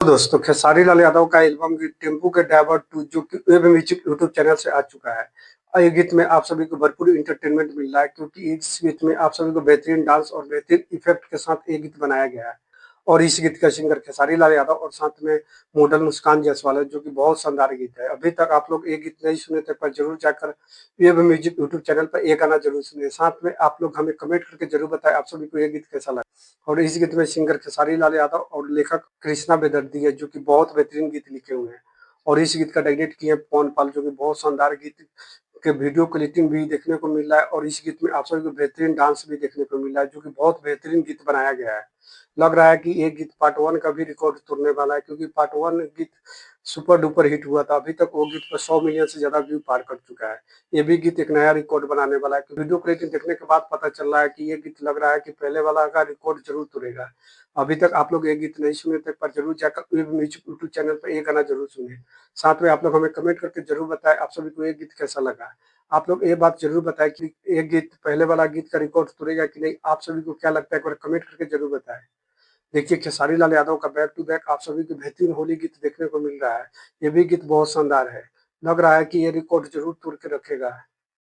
तो दोस्तों खेसारी लाल यादव का एल्बम गीत टेम्पो के ड्राइवर 2 जो कि वेब म्यूजिक यूट्यूब चैनल से आ चुका है। और ये गीत में आप सभी को भरपूर एंटरटेनमेंट मिल रहा है क्योंकि इस गीत में आप सभी को बेहतरीन डांस और बेहतरीन इफेक्ट के साथ ये गीत बनाया गया है। और इस गीत का सिंगर खेसारी लाल यादव और साथ में मॉडल मुस्कान जायसवाल है जो कि बहुत शानदार गीत है। अभी तक आप लोग ये गीत नहीं सुने थे पर जरूर जाकर वेब म्यूजिक यूट्यूब चैनल पर ये गाना जरूर सुनिए। साथ में आप लोग हमें कमेंट करके जरूर बताएं आप सभी को ये गीत कैसा लगा। और इस गीत में सिंगर खेसारी लाल यादव और लेखक कृष्णा बेदर्दी है जो कि बहुत बेहतरीन गीत लिखे हुए हैं। और इस गीत का डायरेक्ट किए हैं पवन पाल जो कि बहुत शानदार गीत के वीडियो क्लिपिंग भी देखने को मिल रहा है। और इस गीत में आप सभी को बेहतरीन डांस भी देखने को मिल रहा है जो कि बहुत बेहतरीन गीत बनाया गया है। लग रहा है कि ये गीत पार्ट 1 का भी रिकॉर्ड तोड़ने वाला है क्योंकि पार्ट 1 गीत सुपर डुपर हिट हुआ था। अभी तक वो गीत पर 100 मिलियन से ज्यादा व्यू पार कर चुका है। ये भी गीत एक नया रिकॉर्ड बनाने वाला है। वीडियो क्लिपिंग देखने के बाद पता चल रहा है कि ये गीत लग रहा है कि पहले वाला का रिकॉर्ड जरूर तोड़ेगा। अभी तक आप लोग ये गीत नहीं सुने थे पर जरूर जाकर वेब म्यूजिक यूट्यूब चैनल पर ये गाना जरूर सुनिए। साथ में आप लोग हमें कमेंट करके जरूर बताएं आप सभी को ये गीत कैसा लगा। आप लोग ये बात जरूर बताएं कि ये गीत पहले वाला गीत का रिकॉर्ड तोड़ेगा कि नहीं। आप सभी को क्या लगता है एक बार कमेंट करके जरूर बताएं। देखिए खेसारी लाल यादव का बैक टू बैक आप सभी को बेहतरीन होली गीत देखने को मिल रहा है। ये भी गीत बहुत शानदार है। लग रहा है कि ये रिकॉर्ड जरूर तोड़ के रखेगा।